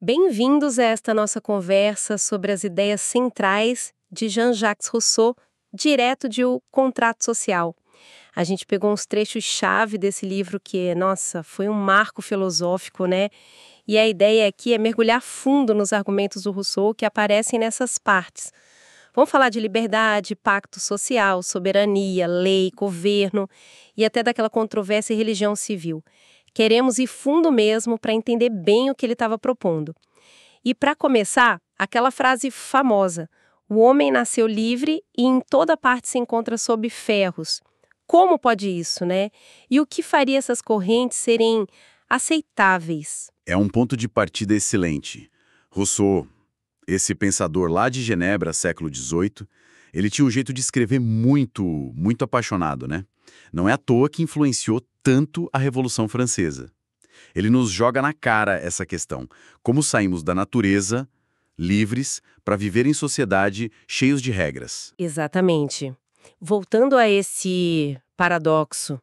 Bem-vindos a esta nossa conversa sobre as ideias centrais de Jean-Jacques Rousseau, direto de O Contrato Social. A gente pegou uns trechos-chave desse livro que, nossa, foi um marco filosófico, né? E a ideia aqui é mergulhar fundo nos argumentos do Rousseau que aparecem nessas partes. Vamos falar de liberdade, pacto social, soberania, lei, governo e até daquela controvérsia e religião civil. Queremos ir fundo mesmo para entender bem o que ele estava propondo. E para começar, aquela frase famosa: o homem nasceu livre e em toda parte se encontra sob ferros. Como pode isso, né? E o que faria essas correntes serem aceitáveis? É um ponto de partida excelente. Rousseau, esse pensador lá de Genebra, século XVIII, ele tinha um jeito de escrever muito apaixonado, né? Não é à toa que influenciou tanto a Revolução Francesa. Ele nos joga na cara essa questão. Como saímos da natureza, livres, para viver em sociedade cheios de regras. Exatamente. Voltando a esse paradoxo,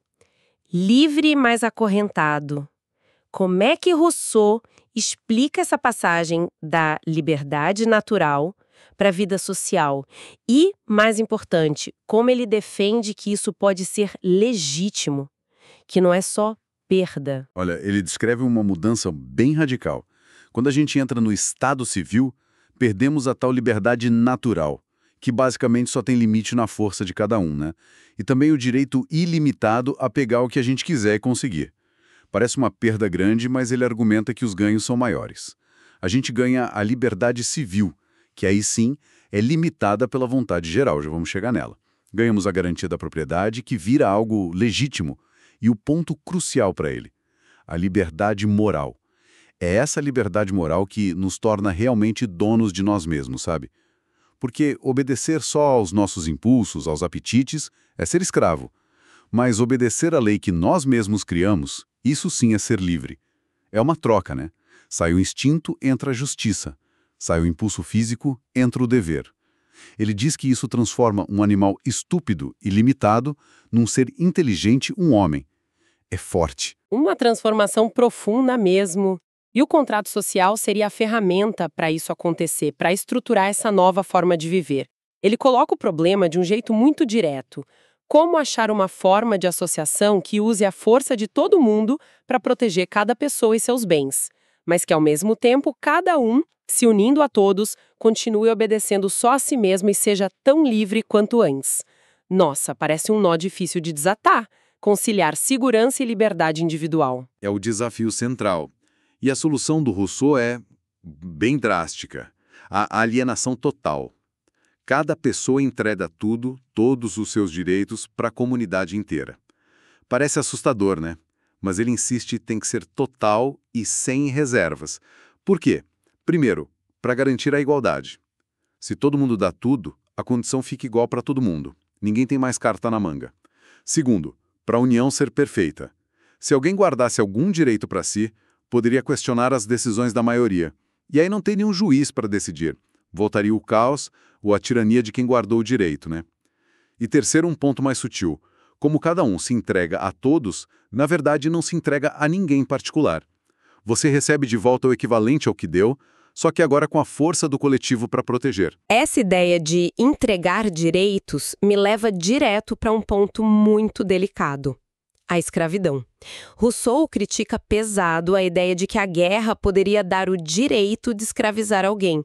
livre mas acorrentado. Como é que Rousseau explica essa passagem da liberdade natural para a vida social? E, mais importante, como ele defende que isso pode ser legítimo, que não é só perda. Olha, ele descreve uma mudança bem radical. Quando a gente entra no estado civil, perdemos a tal liberdade natural, que basicamente só tem limite na força de cada um, né? E também o direito ilimitado a pegar o que a gente quiser e conseguir. Parece uma perda grande, mas ele argumenta que os ganhos são maiores. A gente ganha a liberdade civil, que aí sim é limitada pela vontade geral, já vamos chegar nela. Ganhamos a garantia da propriedade, que vira algo legítimo, e o ponto crucial para ele, a liberdade moral. É essa liberdade moral que nos torna realmente donos de nós mesmos, sabe? Porque obedecer só aos nossos impulsos, aos apetites, é ser escravo. Mas obedecer à lei que nós mesmos criamos, isso sim é ser livre. É uma troca, né? Sai o instinto, entra a justiça. Sai o impulso físico, entra o dever. Ele diz que isso transforma um animal estúpido e limitado num ser inteligente, um homem. É forte. Uma transformação profunda mesmo. E o contrato social seria a ferramenta para isso acontecer, para estruturar essa nova forma de viver. Ele coloca o problema de um jeito muito direto. Como achar uma forma de associação que use a força de todo mundo para proteger cada pessoa e seus bens, mas que, ao mesmo tempo, cada um, se unindo a todos, continue obedecendo só a si mesmo e seja tão livre quanto antes. Nossa, parece um nó difícil de desatar, conciliar segurança e liberdade individual. É o desafio central. E a solução do Rousseau é bem drástica. A alienação total. Cada pessoa entrega tudo, todos os seus direitos, para a comunidade inteira. Parece assustador, né? Mas ele insiste que tem que ser total e sem reservas. Por quê? Primeiro, para garantir a igualdade. Se todo mundo dá tudo, a condição fica igual para todo mundo. Ninguém tem mais carta na manga. Segundo, para a união ser perfeita. Se alguém guardasse algum direito para si, poderia questionar as decisões da maioria. E aí não tem nenhum juiz para decidir. Voltaria o caos ou a tirania de quem guardou o direito, né? E terceiro, um ponto mais sutil. Como cada um se entrega a todos, na verdade não se entrega a ninguém em particular. Você recebe de volta o equivalente ao que deu, só que agora com a força do coletivo para proteger. Essa ideia de entregar direitos me leva direto para um ponto muito delicado: a escravidão. Rousseau critica pesado a ideia de que a guerra poderia dar o direito de escravizar alguém.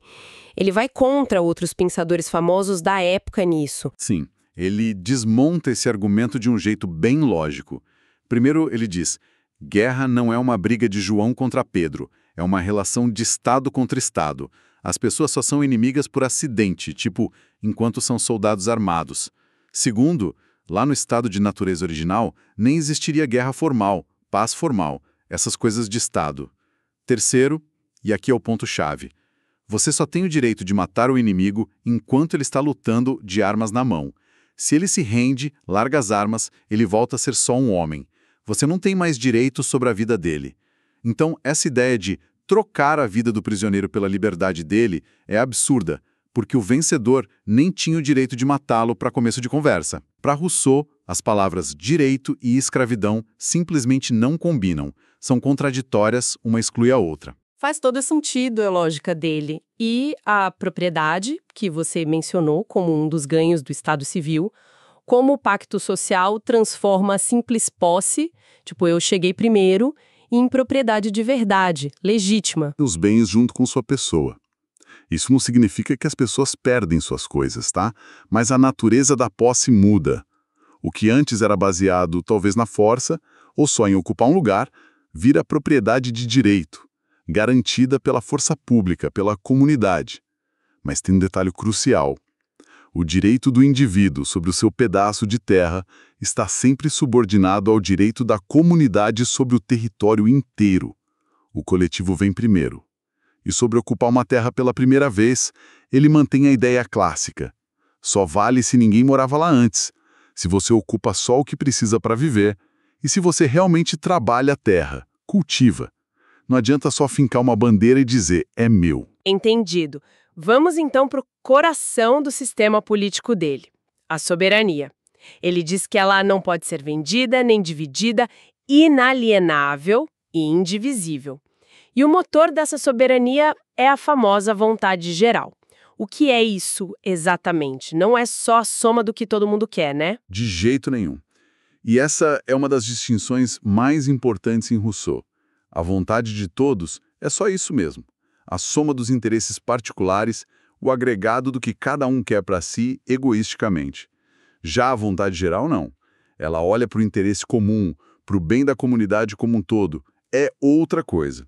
Ele vai contra outros pensadores famosos da época nisso. Sim, ele desmonta esse argumento de um jeito bem lógico. Primeiro, ele diz: guerra não é uma briga de João contra Pedro, é uma relação de Estado contra Estado. As pessoas só são inimigas por acidente, tipo, enquanto são soldados armados. Segundo, lá no estado de natureza original, nem existiria guerra formal, paz formal, essas coisas de Estado. Terceiro, e aqui é o ponto-chave, você só tem o direito de matar o inimigo enquanto ele está lutando de armas na mão. Se ele se rende, larga as armas, ele volta a ser só um homem. Você não tem mais direito sobre a vida dele. Então, essa ideia de trocar a vida do prisioneiro pela liberdade dele é absurda, porque o vencedor nem tinha o direito de matá-lo para começo de conversa. Para Rousseau, as palavras direito e escravidão simplesmente não combinam, são contraditórias, uma exclui a outra. Faz todo sentido a lógica dele. E a propriedade, que você mencionou como um dos ganhos do Estado Civil, como o pacto social transforma a simples posse, tipo, eu cheguei primeiro, em propriedade de verdade, legítima. Os bens junto com sua pessoa. Isso não significa que as pessoas perdem suas coisas, tá? Mas a natureza da posse muda. O que antes era baseado talvez na força, ou só em ocupar um lugar, vira propriedade de direito, garantida pela força pública, pela comunidade. Mas tem um detalhe crucial. O direito do indivíduo sobre o seu pedaço de terra está sempre subordinado ao direito da comunidade sobre o território inteiro. O coletivo vem primeiro. E sobre ocupar uma terra pela primeira vez, ele mantém a ideia clássica. Só vale se ninguém morava lá antes, se você ocupa só o que precisa para viver e se você realmente trabalha a terra, cultiva. Não adianta só fincar uma bandeira e dizer, é meu. Entendido. Vamos então para o coração do sistema político dele, a soberania. Ele diz que ela não pode ser vendida nem dividida, inalienável e indivisível. E o motor dessa soberania é a famosa vontade geral. O que é isso exatamente? Não é só a soma do que todo mundo quer, né? De jeito nenhum. E essa é uma das distinções mais importantes em Rousseau. A vontade de todos é só isso mesmo. A soma dos interesses particulares, o agregado do que cada um quer para si egoisticamente. Já a vontade geral, não. Ela olha para o interesse comum, para o bem da comunidade como um todo. É outra coisa.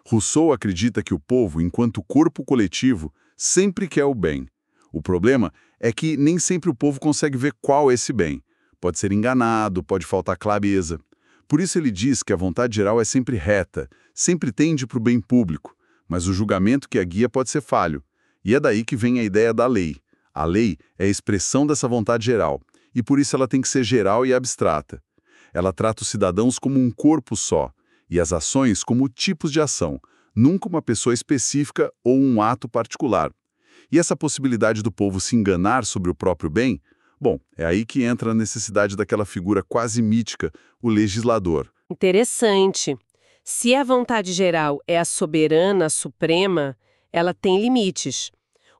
Rousseau acredita que o povo, enquanto corpo coletivo, sempre quer o bem. O problema é que nem sempre o povo consegue ver qual é esse bem. Pode ser enganado, pode faltar clareza. Por isso ele diz que a vontade geral é sempre reta, sempre tende para o bem público. Mas o julgamento que a guia pode ser falho. E é daí que vem a ideia da lei. A lei é a expressão dessa vontade geral, e por isso ela tem que ser geral e abstrata. Ela trata os cidadãos como um corpo só, e as ações como tipos de ação, nunca uma pessoa específica ou um ato particular. E essa possibilidade do povo se enganar sobre o próprio bem, bom, é aí que entra a necessidade daquela figura quase mítica, o legislador. Interessante. Se a vontade geral é a soberana, suprema, ela tem limites.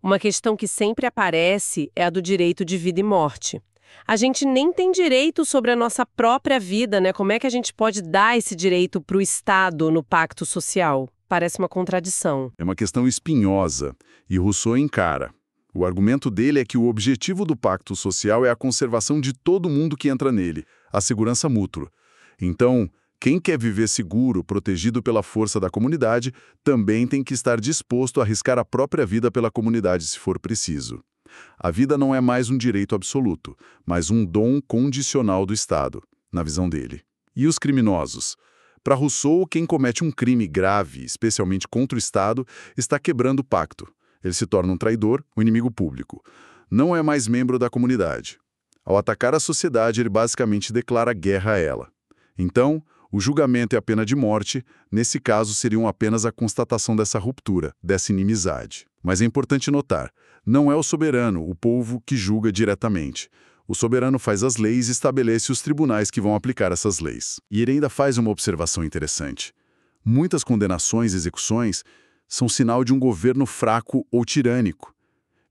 Uma questão que sempre aparece é a do direito de vida e morte. A gente nem tem direito sobre a nossa própria vida, né? Como é que a gente pode dar esse direito para o Estado no pacto social? Parece uma contradição. É uma questão espinhosa, e Rousseau encara. O argumento dele é que o objetivo do pacto social é a conservação de todo mundo que entra nele, a segurança mútua. Então, quem quer viver seguro, protegido pela força da comunidade, também tem que estar disposto a arriscar a própria vida pela comunidade se for preciso. A vida não é mais um direito absoluto, mas um dom condicional do Estado, na visão dele. E os criminosos? Para Rousseau, quem comete um crime grave, especialmente contra o Estado, está quebrando o pacto. Ele se torna um traidor, um inimigo público. Não é mais membro da comunidade. Ao atacar a sociedade, ele basicamente declara guerra a ela. Então, o julgamento e a pena de morte, nesse caso, seriam apenas a constatação dessa ruptura, dessa inimizade. Mas é importante notar, não é o soberano, o povo, que julga diretamente. O soberano faz as leis e estabelece os tribunais que vão aplicar essas leis. E ele ainda faz uma observação interessante. Muitas condenações e execuções são sinal de um governo fraco ou tirânico.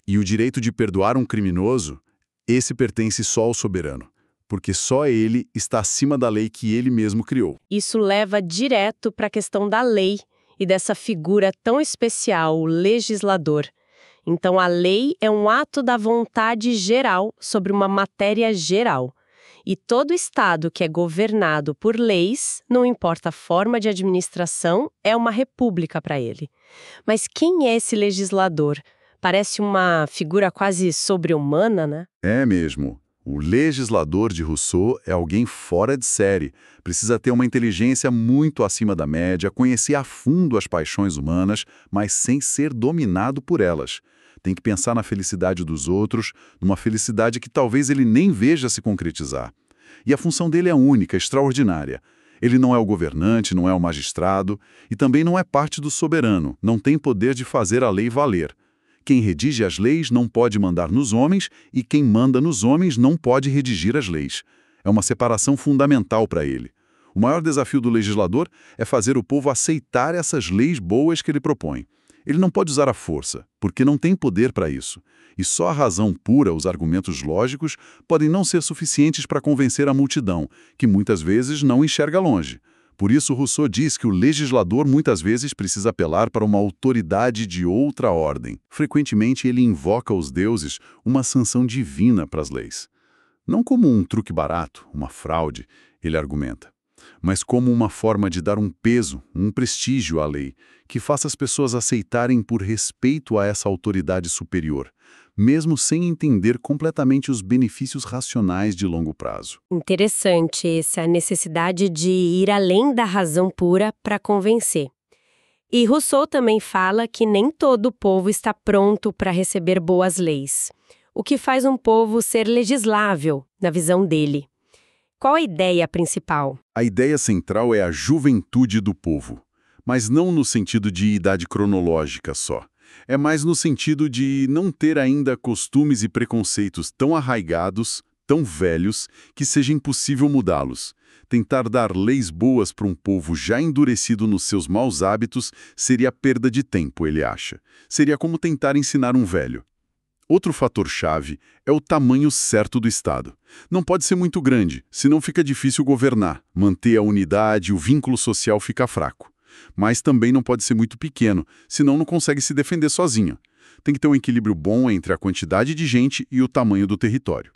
E o direito de perdoar um criminoso, esse pertence só ao soberano, porque só ele está acima da lei que ele mesmo criou. Isso leva direto para a questão da lei e dessa figura tão especial, o legislador. Então, a lei é um ato da vontade geral sobre uma matéria geral. E todo Estado que é governado por leis, não importa a forma de administração, é uma república para ele. Mas quem é esse legislador? Parece uma figura quase sobre-humana, né? É mesmo. O legislador de Rousseau é alguém fora de série. Precisa ter uma inteligência muito acima da média, conhecer a fundo as paixões humanas, mas sem ser dominado por elas. Tem que pensar na felicidade dos outros, numa felicidade que talvez ele nem veja se concretizar. E a função dele é única, extraordinária. Ele não é o governante, não é o magistrado, e também não é parte do soberano, não tem poder de fazer a lei valer. Quem redige as leis não pode mandar nos homens e quem manda nos homens não pode redigir as leis. É uma separação fundamental para ele. O maior desafio do legislador é fazer o povo aceitar essas leis boas que ele propõe. Ele não pode usar a força, porque não tem poder para isso. E só a razão pura, os argumentos lógicos, podem não ser suficientes para convencer a multidão, que muitas vezes não enxerga longe. Por isso, Rousseau diz que o legislador muitas vezes precisa apelar para uma autoridade de outra ordem. Frequentemente, ele invoca aos deuses uma sanção divina para as leis. Não como um truque barato, uma fraude, ele argumenta, mas como uma forma de dar um peso, um prestígio à lei, que faça as pessoas aceitarem por respeito a essa autoridade superior, mesmo sem entender completamente os benefícios racionais de longo prazo. Interessante essa necessidade de ir além da razão pura para convencer. E Rousseau também fala que nem todo o povo está pronto para receber boas leis, o que faz um povo ser legislável, na visão dele. Qual a ideia principal? A ideia central é a juventude do povo, mas não no sentido de idade cronológica só. É mais no sentido de não ter ainda costumes e preconceitos tão arraigados, tão velhos, que seja impossível mudá-los. Tentar dar leis boas para um povo já endurecido nos seus maus hábitos seria perda de tempo, ele acha. Seria como tentar ensinar um velho. Outro fator-chave é o tamanho certo do Estado. Não pode ser muito grande, senão fica difícil governar, manter a unidade, o vínculo social fica fraco. Mas também não pode ser muito pequeno, senão não consegue se defender sozinho. Tem que ter um equilíbrio bom entre a quantidade de gente e o tamanho do território.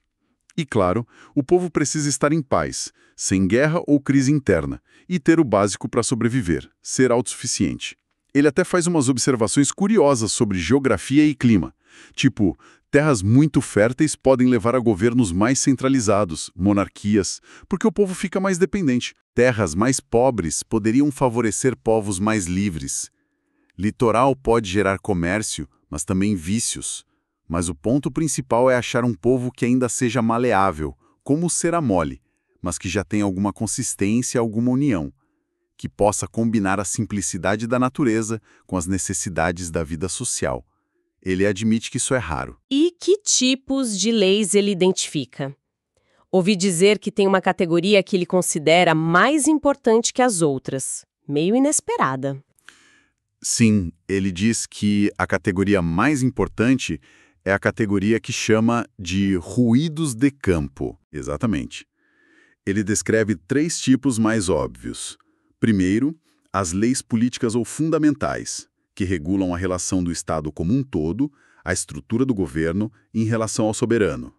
E claro, o povo precisa estar em paz, sem guerra ou crise interna, e ter o básico para sobreviver, ser autossuficiente. Ele até faz umas observações curiosas sobre geografia e clima. Tipo, terras muito férteis podem levar a governos mais centralizados, monarquias, porque o povo fica mais dependente. Terras mais pobres poderiam favorecer povos mais livres. Litoral pode gerar comércio, mas também vícios. Mas o ponto principal é achar um povo que ainda seja maleável, como o cera mole, mas que já tenha alguma consistência, alguma união, que possa combinar a simplicidade da natureza com as necessidades da vida social. Ele admite que isso é raro. E que tipos de leis ele identifica? Ouvi dizer que tem uma categoria que ele considera mais importante que as outras. Meio inesperada. Sim, ele diz que a categoria mais importante é a categoria que chama de ruídos de campo. Exatamente. Ele descreve 3 tipos mais óbvios. Primeiro, as leis políticas ou fundamentais, que regulam a relação do Estado como um todo, a estrutura do governo em relação ao soberano.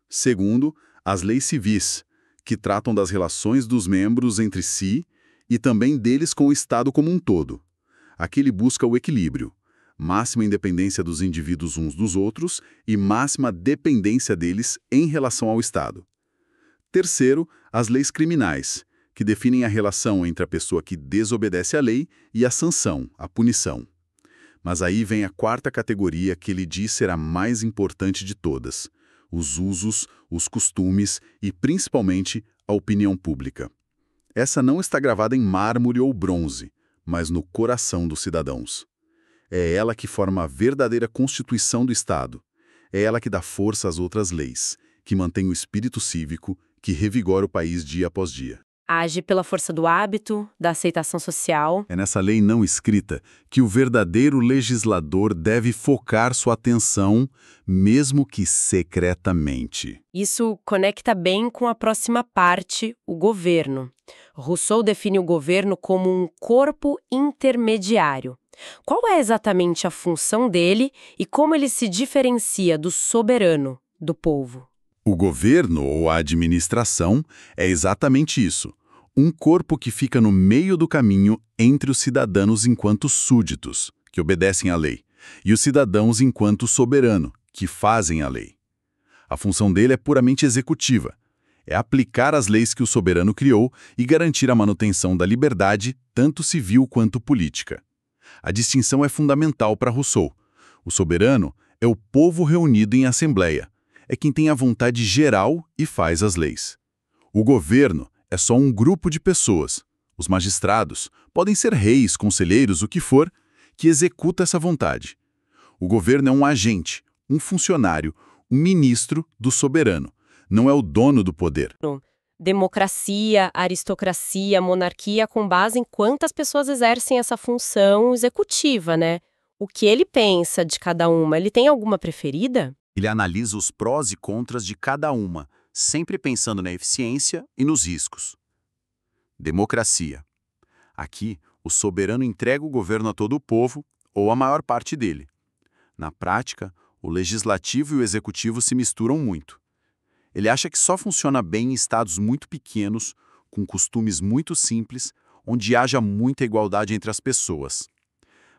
Segundo, as leis civis, que tratam das relações dos membros entre si e também deles com o Estado como um todo. Aqui ele busca o equilíbrio, máxima independência dos indivíduos uns dos outros e máxima dependência deles em relação ao Estado. Terceiro, as leis criminais, que definem a relação entre a pessoa que desobedece à lei e a sanção, a punição. Mas aí vem a 4ª categoria que ele diz ser a mais importante de todas: os usos, os costumes e, principalmente, a opinião pública. Essa não está gravada em mármore ou bronze, mas no coração dos cidadãos. É ela que forma a verdadeira constituição do Estado. É ela que dá força às outras leis, que mantém o espírito cívico, que revigora o país dia após dia. Age pela força do hábito, da aceitação social. É nessa lei não escrita que o verdadeiro legislador deve focar sua atenção, mesmo que secretamente. Isso conecta bem com a próxima parte, o governo. Rousseau define o governo como um corpo intermediário. Qual é exatamente a função dele e como ele se diferencia do soberano, do povo? O governo ou a administração é exatamente isso. Um corpo que fica no meio do caminho entre os cidadãos enquanto súditos, que obedecem à lei, e os cidadãos enquanto soberano, que fazem a lei. A função dele é puramente executiva. É aplicar as leis que o soberano criou e garantir a manutenção da liberdade, tanto civil quanto política. A distinção é fundamental para Rousseau. O soberano é o povo reunido em assembleia. É quem tem a vontade geral e faz as leis. O governo é só um grupo de pessoas. Os magistrados podem ser reis, conselheiros, o que for, que executa essa vontade. O governo é um agente, um funcionário, um ministro do soberano. Não é o dono do poder. democracia, aristocracia, monarquia, com base em quantas pessoas exercem essa função executiva, né? O que ele pensa de cada uma? Ele tem alguma preferida? Ele analisa os prós e contras de cada uma, sempre pensando na eficiência e nos riscos. Democracia. Aqui, o soberano entrega o governo a todo o povo, ou a maior parte dele. Na prática, o legislativo e o executivo se misturam muito. Ele acha que só funciona bem em estados muito pequenos, com costumes muito simples, onde haja muita igualdade entre as pessoas.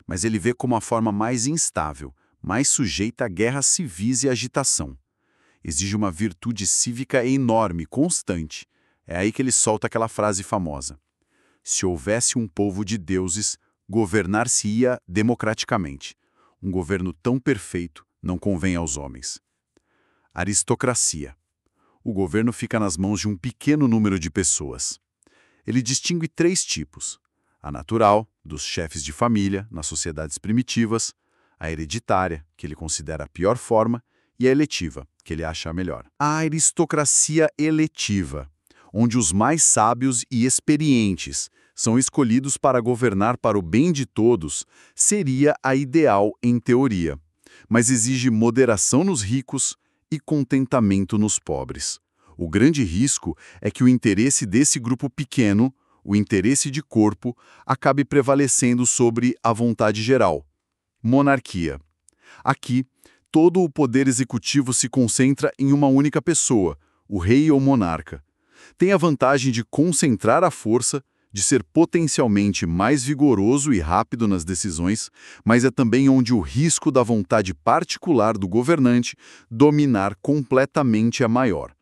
Mas ele vê como a forma mais instável, mais sujeita a guerras civis e agitação. Exige uma virtude cívica enorme, constante. É aí que ele solta aquela frase famosa: se houvesse um povo de deuses, governar-se-ia democraticamente. Um governo tão perfeito não convém aos homens. Aristocracia. O governo fica nas mãos de um pequeno número de pessoas. Ele distingue 3 tipos: a natural, dos chefes de família, nas sociedades primitivas; a hereditária, que ele considera a pior forma; e a eletiva, que ele acha a melhor. A aristocracia eletiva, onde os mais sábios e experientes são escolhidos para governar para o bem de todos, seria a ideal em teoria, mas exige moderação nos ricos e contentamento nos pobres. O grande risco é que o interesse desse grupo pequeno, o interesse de corpo, acabe prevalecendo sobre a vontade geral. Monarquia. Aqui, todo o poder executivo se concentra em uma única pessoa, o rei ou monarca. Tem a vantagem de concentrar a força, de ser potencialmente mais vigoroso e rápido nas decisões, mas é também onde o risco da vontade particular do governante dominar completamente é maior.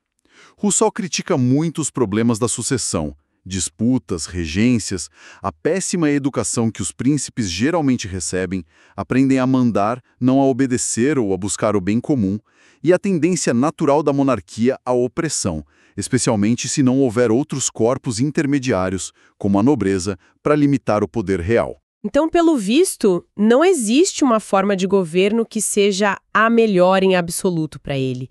Rousseau critica muito os problemas da sucessão, disputas, regências, a péssima educação que os príncipes geralmente recebem, aprendem a mandar, não a obedecer ou a buscar o bem comum, e a tendência natural da monarquia à opressão, especialmente se não houver outros corpos intermediários, como a nobreza, para limitar o poder real. Então, pelo visto, não existe uma forma de governo que seja a melhor em absoluto para ele.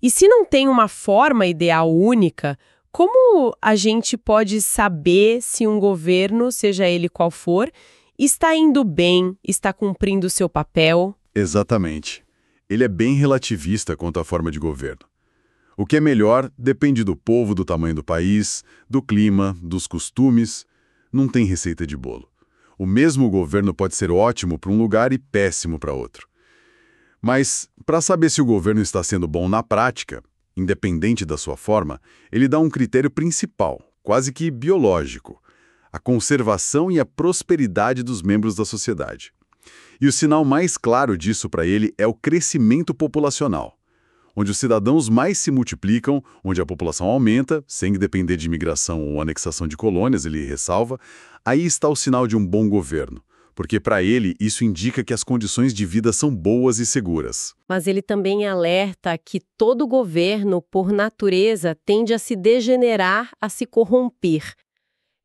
E se não tem uma forma ideal única, como a gente pode saber se um governo, seja ele qual for, está indo bem, está cumprindo o seu papel? Exatamente. Ele é bem relativista quanto à forma de governo. O que é melhor depende do povo, do tamanho do país, do clima, dos costumes. Não tem receita de bolo. O mesmo governo pode ser ótimo para um lugar e péssimo para outro. Mas, para saber se o governo está sendo bom na prática, independente da sua forma, ele dá um critério principal, quase que biológico: a conservação e a prosperidade dos membros da sociedade. E o sinal mais claro disso para ele é o crescimento populacional, onde os cidadãos mais se multiplicam, onde a população aumenta, sem depender de imigração ou anexação de colônias, ele ressalva. Aí está o sinal de um bom governo, porque para ele isso indica que as condições de vida são boas e seguras. Mas ele também alerta que todo governo, por natureza, tende a se degenerar, a se corromper.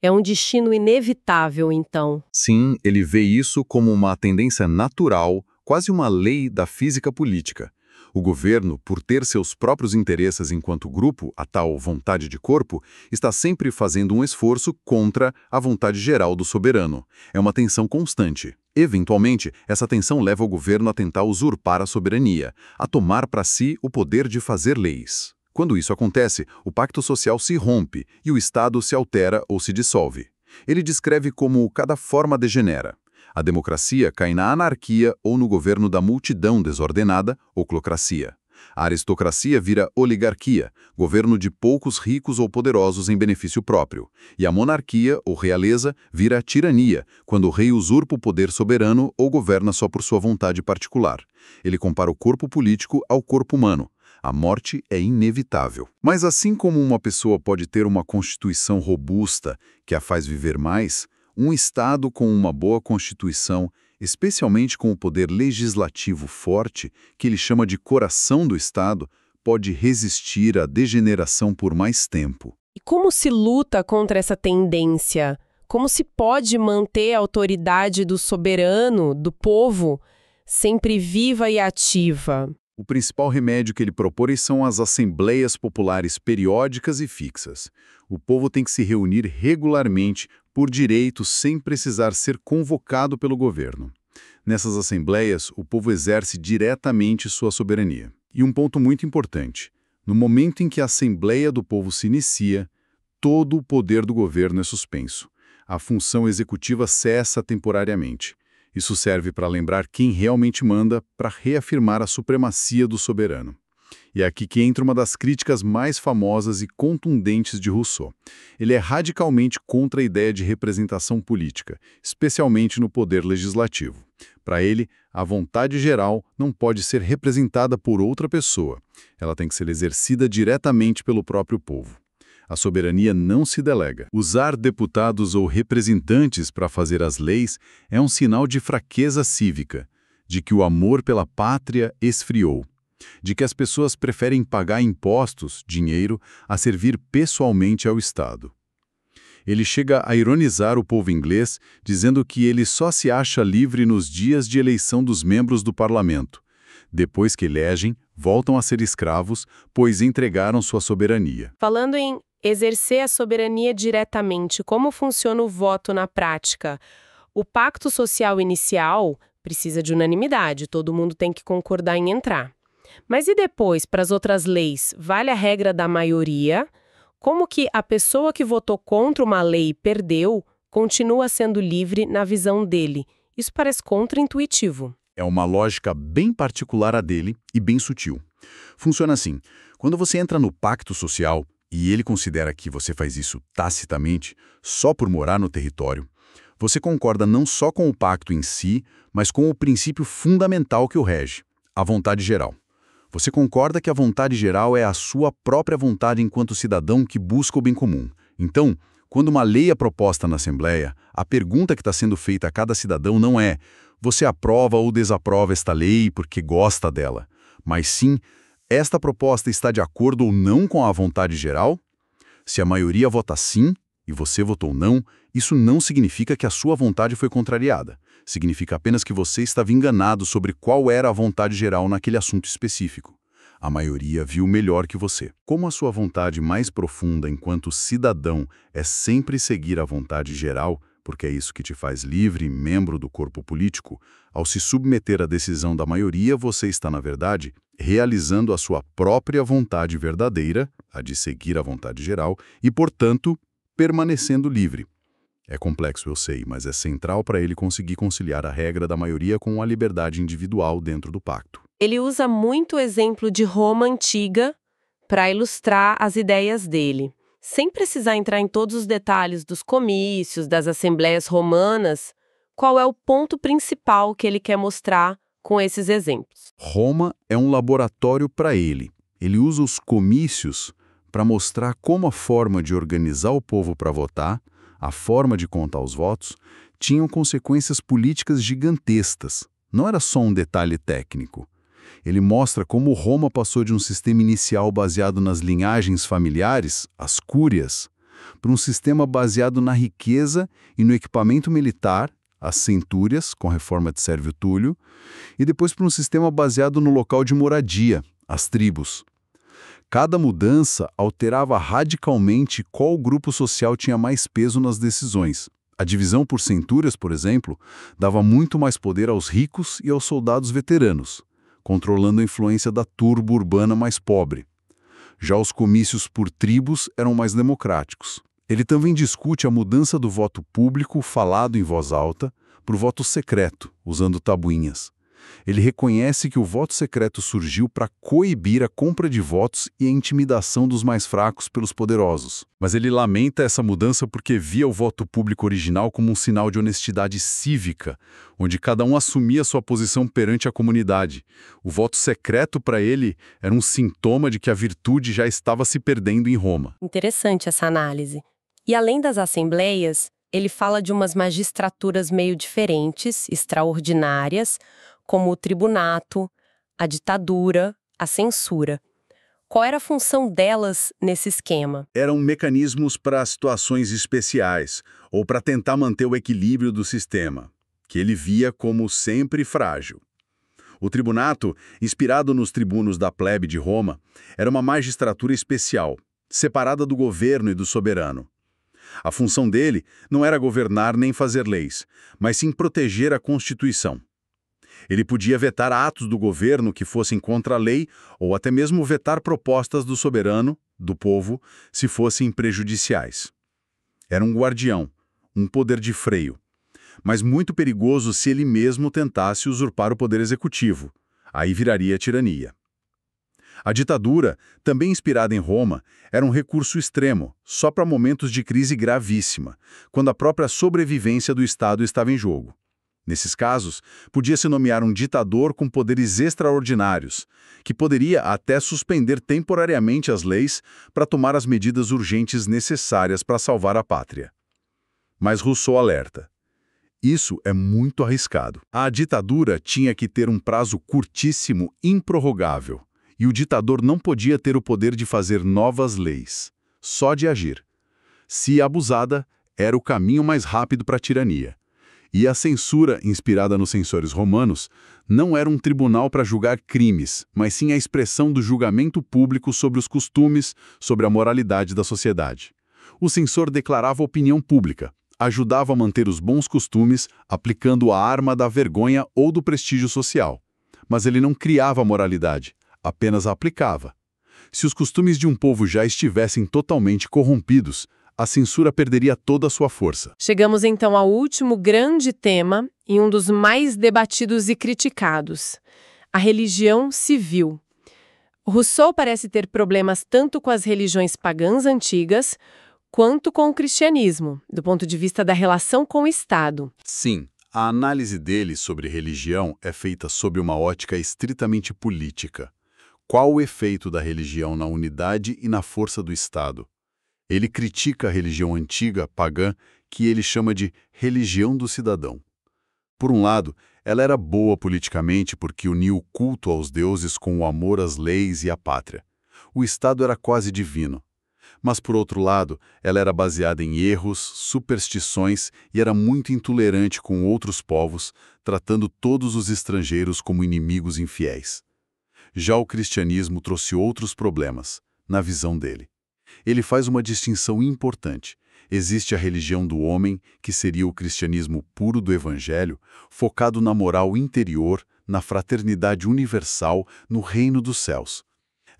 É um destino inevitável, então. Sim, ele vê isso como uma tendência natural, quase uma lei da física política. O governo, por ter seus próprios interesses enquanto grupo, a tal vontade de corpo, está sempre fazendo um esforço contra a vontade geral do soberano. É uma tensão constante. Eventualmente, essa tensão leva o governo a tentar usurpar a soberania, a tomar para si o poder de fazer leis. Quando isso acontece, o pacto social se rompe e o Estado se altera ou se dissolve. Ele descreve como cada forma degenera. A democracia cai na anarquia ou no governo da multidão desordenada, oclocracia. A aristocracia vira oligarquia, governo de poucos ricos ou poderosos em benefício próprio. E a monarquia, ou realeza, vira tirania, quando o rei usurpa o poder soberano ou governa só por sua vontade particular. Ele compara o corpo político ao corpo humano. A morte é inevitável. Mas assim como uma pessoa pode ter uma constituição robusta que a faz viver mais, um Estado com uma boa constituição, especialmente com o poder legislativo forte, que ele chama de coração do Estado, pode resistir à degeneração por mais tempo. E como se luta contra essa tendência? Como se pode manter a autoridade do soberano, do povo, sempre viva e ativa? O principal remédio que ele propõe são as assembleias populares periódicas e fixas. O povo tem que se reunir regularmente, por direito, sem precisar ser convocado pelo governo. Nessas assembleias, o povo exerce diretamente sua soberania. E um ponto muito importante: no momento em que a Assembleia do Povo se inicia, todo o poder do governo é suspenso. A função executiva cessa temporariamente. Isso serve para lembrar quem realmente manda, para reafirmar a supremacia do soberano. E é aqui que entra uma das críticas mais famosas e contundentes de Rousseau. Ele é radicalmente contra a ideia de representação política, especialmente no poder legislativo. Para ele, a vontade geral não pode ser representada por outra pessoa. Ela tem que ser exercida diretamente pelo próprio povo. A soberania não se delega. Usar deputados ou representantes para fazer as leis é um sinal de fraqueza cívica, de que o amor pela pátria esfriou, de que as pessoas preferem pagar impostos, dinheiro, a servir pessoalmente ao Estado. Ele chega a ironizar o povo inglês, dizendo que ele só se acha livre nos dias de eleição dos membros do parlamento. Depois que elegem, voltam a ser escravos, pois entregaram sua soberania. Falando em exercer a soberania diretamente, como funciona o voto na prática? O pacto social inicial precisa de unanimidade, todo mundo tem que concordar em entrar. Mas e depois, para as outras leis, vale a regra da maioria? Como que a pessoa que votou contra uma lei e perdeu continua sendo livre na visão dele? Isso parece contraintuitivo. É uma lógica bem particular a dele e bem sutil. Funciona assim: quando você entra no pacto social, e ele considera que você faz isso tacitamente, só por morar no território, você concorda não só com o pacto em si, mas com o princípio fundamental que o rege, a vontade geral. Você concorda que a vontade geral é a sua própria vontade enquanto cidadão que busca o bem comum. Então, quando uma lei é proposta na Assembleia, a pergunta que está sendo feita a cada cidadão não é: você aprova ou desaprova esta lei porque gosta dela, mas sim: esta proposta está de acordo ou não com a vontade geral? Se a maioria vota sim e você votou não, isso não significa que a sua vontade foi contrariada. Significa apenas que você estava enganado sobre qual era a vontade geral naquele assunto específico. A maioria viu melhor que você. Como a sua vontade mais profunda enquanto cidadão é sempre seguir a vontade geral, porque é isso que te faz livre e membro do corpo político, ao se submeter à decisão da maioria, você está, na verdade, realizando a sua própria vontade verdadeira, a de seguir a vontade geral, e, portanto, permanecendo livre. É complexo, eu sei, mas é central para ele conseguir conciliar a regra da maioria com a liberdade individual dentro do pacto. Ele usa muito o exemplo de Roma antiga para ilustrar as ideias dele. Sem precisar entrar em todos os detalhes dos comícios, das assembleias romanas, qual é o ponto principal que ele quer mostrar com esses exemplos? Roma é um laboratório para ele. Ele usa os comícios para mostrar como a forma de organizar o povo para votar, a forma de contar os votos, tinham consequências políticas gigantescas. Não era só um detalhe técnico. Ele mostra como Roma passou de um sistema inicial baseado nas linhagens familiares, as cúrias, para um sistema baseado na riqueza e no equipamento militar, as centúrias, com a reforma de Sérvio Túlio, e depois para um sistema baseado no local de moradia, as tribos. Cada mudança alterava radicalmente qual grupo social tinha mais peso nas decisões. A divisão por centúrias, por exemplo, dava muito mais poder aos ricos e aos soldados veteranos, controlando a influência da turba urbana mais pobre. Já os comícios por tribos eram mais democráticos. Ele também discute a mudança do voto público falado em voz alta para o voto secreto, usando tabuinhas. Ele reconhece que o voto secreto surgiu para coibir a compra de votos e a intimidação dos mais fracos pelos poderosos. Mas ele lamenta essa mudança porque via o voto público original como um sinal de honestidade cívica, onde cada um assumia sua posição perante a comunidade. O voto secreto para ele era um sintoma de que a virtude já estava se perdendo em Roma. Interessante essa análise. E além das assembleias, ele fala de umas magistraturas meio diferentes, extraordinárias, como o tribunato, a ditadura, a censura. Qual era a função delas nesse esquema? Eram mecanismos para situações especiais, ou para tentar manter o equilíbrio do sistema, que ele via como sempre frágil. O tribunato, inspirado nos tribunos da plebe de Roma, era uma magistratura especial, separada do governo e do soberano. A função dele não era governar nem fazer leis, mas sim proteger a Constituição. Ele podia vetar atos do governo que fossem contra a lei ou até mesmo vetar propostas do soberano, do povo, se fossem prejudiciais. Era um guardião, um poder de freio, mas muito perigoso se ele mesmo tentasse usurpar o poder executivo. Aí viraria tirania. A ditadura, também inspirada em Roma, era um recurso extremo, só para momentos de crise gravíssima, quando a própria sobrevivência do Estado estava em jogo. Nesses casos, podia-se nomear um ditador com poderes extraordinários, que poderia até suspender temporariamente as leis para tomar as medidas urgentes necessárias para salvar a pátria. Mas Rousseau alerta: isso é muito arriscado. A ditadura tinha que ter um prazo curtíssimo, improrrogável. E o ditador não podia ter o poder de fazer novas leis, só de agir. Se abusada, era o caminho mais rápido para a tirania. E a censura, inspirada nos censores romanos, não era um tribunal para julgar crimes, mas sim a expressão do julgamento público sobre os costumes, sobre a moralidade da sociedade. O censor declarava opinião pública, ajudava a manter os bons costumes, aplicando a arma da vergonha ou do prestígio social. Mas ele não criava a moralidade, apenas a aplicava. Se os costumes de um povo já estivessem totalmente corrompidos, a censura perderia toda a sua força. Chegamos então ao último grande tema e um dos mais debatidos e criticados: a religião civil. Rousseau parece ter problemas tanto com as religiões pagãs antigas quanto com o cristianismo, do ponto de vista da relação com o Estado. Sim, a análise dele sobre religião é feita sob uma ótica estritamente política. Qual o efeito da religião na unidade e na força do Estado? Ele critica a religião antiga, pagã, que ele chama de religião do cidadão. Por um lado, ela era boa politicamente porque unia o culto aos deuses com o amor às leis e à pátria. O Estado era quase divino. Mas, por outro lado, ela era baseada em erros, superstições e era muito intolerante com outros povos, tratando todos os estrangeiros como inimigos infiéis. Já o cristianismo trouxe outros problemas, na visão dele. Ele faz uma distinção importante. Existe a religião do homem, que seria o cristianismo puro do Evangelho, focado na moral interior, na fraternidade universal, no reino dos céus.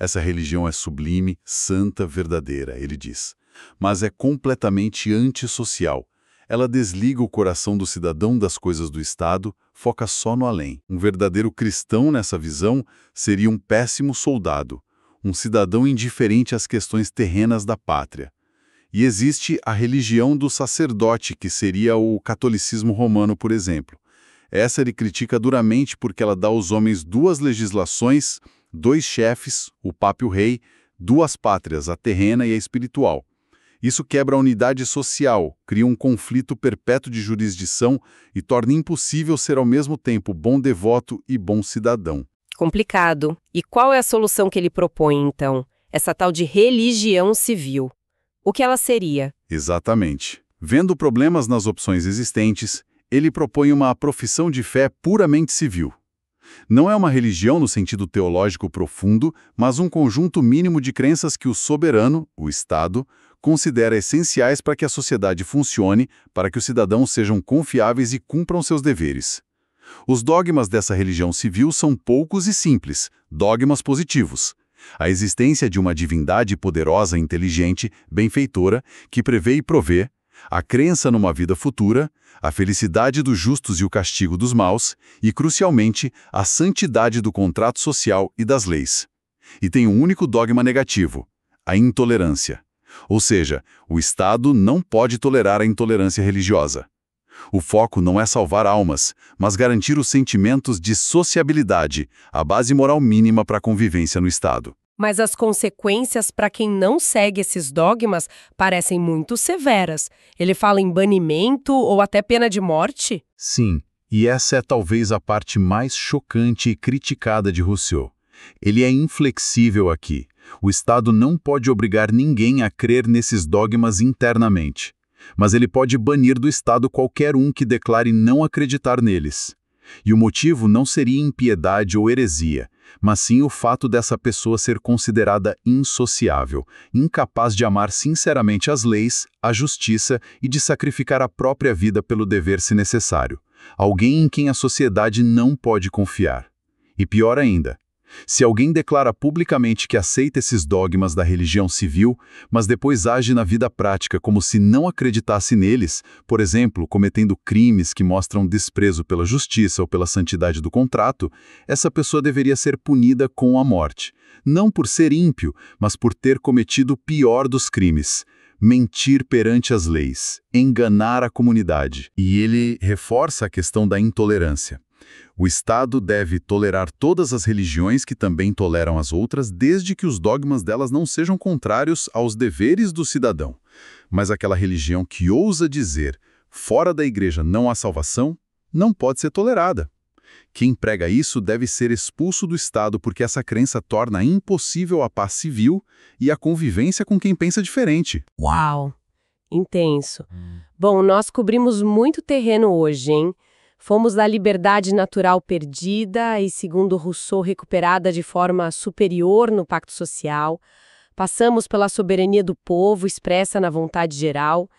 Essa religião é sublime, santa, verdadeira, ele diz. Mas é completamente antissocial. Ela desliga o coração do cidadão das coisas do Estado, foca só no além. Um verdadeiro cristão nessa visão seria um péssimo soldado, um cidadão indiferente às questões terrenas da pátria. E existe a religião do sacerdote, que seria o catolicismo romano, por exemplo. Essa ele critica duramente porque ela dá aos homens duas legislações, dois chefes, o Papa e o Rei, duas pátrias, a terrena e a espiritual. Isso quebra a unidade social, cria um conflito perpétuo de jurisdição e torna impossível ser ao mesmo tempo bom devoto e bom cidadão. Complicado. E qual é a solução que ele propõe, então? Essa tal de religião civil. O que ela seria? Exatamente. Vendo problemas nas opções existentes, ele propõe uma profissão de fé puramente civil. Não é uma religião no sentido teológico profundo, mas um conjunto mínimo de crenças que o soberano, o Estado, considera essenciais para que a sociedade funcione, para que os cidadãos sejam confiáveis e cumpram seus deveres. Os dogmas dessa religião civil são poucos e simples, dogmas positivos. A existência de uma divindade poderosa, inteligente, benfeitora, que prevê e provê, a crença numa vida futura, a felicidade dos justos e o castigo dos maus, e, crucialmente, a santidade do contrato social e das leis. E tem um único dogma negativo: a intolerância. Ou seja, o Estado não pode tolerar a intolerância religiosa. O foco não é salvar almas, mas garantir os sentimentos de sociabilidade, a base moral mínima para a convivência no Estado. Mas as consequências para quem não segue esses dogmas parecem muito severas. Ele fala em banimento ou até pena de morte? Sim, e essa é talvez a parte mais chocante e criticada de Rousseau. Ele é inflexível aqui. O Estado não pode obrigar ninguém a crer nesses dogmas internamente, mas ele pode banir do Estado qualquer um que declare não acreditar neles. E o motivo não seria impiedade ou heresia, mas sim o fato dessa pessoa ser considerada insociável, incapaz de amar sinceramente as leis, a justiça e de sacrificar a própria vida pelo dever se necessário. Alguém em quem a sociedade não pode confiar. E pior ainda, se alguém declara publicamente que aceita esses dogmas da religião civil, mas depois age na vida prática como se não acreditasse neles, por exemplo, cometendo crimes que mostram desprezo pela justiça ou pela santidade do contrato, essa pessoa deveria ser punida com a morte. Não por ser ímpio, mas por ter cometido o pior dos crimes: mentir perante as leis, enganar a comunidade. E ele reforça a questão da intolerância. O Estado deve tolerar todas as religiões que também toleram as outras, desde que os dogmas delas não sejam contrários aos deveres do cidadão. Mas aquela religião que ousa dizer, fora da igreja não há salvação, não pode ser tolerada. Quem prega isso deve ser expulso do Estado porque essa crença torna impossível a paz civil e a convivência com quem pensa diferente. Uau! Intenso. Bom, nós cobrimos muito terreno hoje, hein? Fomos da liberdade natural perdida e, segundo Rousseau, recuperada de forma superior no Pacto Social. Passamos pela soberania do povo expressa na vontade geral,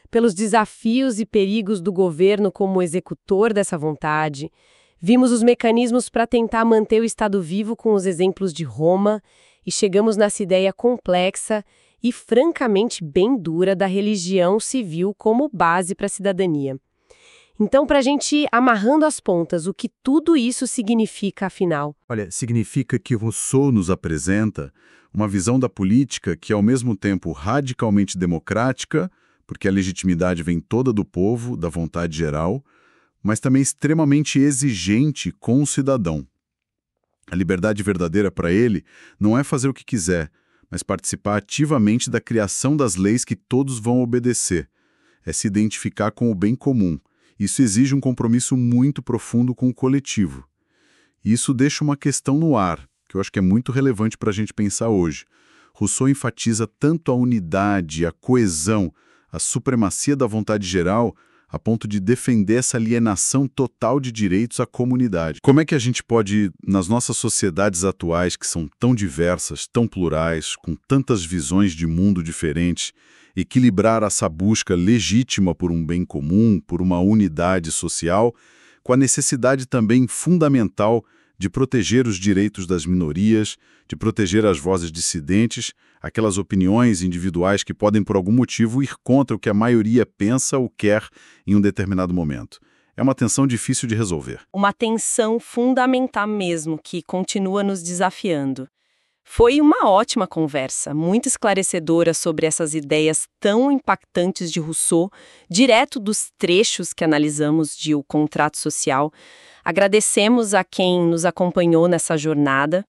pelos desafios e perigos do governo como executor dessa vontade. Vimos os mecanismos para tentar manter o Estado vivo com os exemplos de Roma e chegamos nessa ideia complexa e francamente bem dura da religião civil como base para a cidadania. Então, para a gente ir amarrando as pontas, o que tudo isso significa, afinal? Olha, significa que Rousseau nos apresenta uma visão da política que é ao mesmo tempo radicalmente democrática, porque a legitimidade vem toda do povo, da vontade geral, mas também extremamente exigente com o cidadão. A liberdade verdadeira para ele não é fazer o que quiser, mas participar ativamente da criação das leis que todos vão obedecer. É se identificar com o bem comum. Isso exige um compromisso muito profundo com o coletivo. E isso deixa uma questão no ar, que eu acho que é muito relevante para a gente pensar hoje. Rousseau enfatiza tanto a unidade, a coesão, a supremacia da vontade geral, a ponto de defender essa alienação total de direitos à comunidade. Como é que a gente pode, nas nossas sociedades atuais, que são tão diversas, tão plurais, com tantas visões de mundo diferentes, equilibrar essa busca legítima por um bem comum, por uma unidade social, com a necessidade também fundamental de proteger os direitos das minorias, de proteger as vozes dissidentes, aquelas opiniões individuais que podem, por algum motivo, ir contra o que a maioria pensa ou quer em um determinado momento. É uma tensão difícil de resolver. Uma tensão fundamental mesmo, que continua nos desafiando. Foi uma ótima conversa, muito esclarecedora sobre essas ideias tão impactantes de Rousseau, direto dos trechos que analisamos de O Contrato Social. Agradecemos a quem nos acompanhou nessa jornada.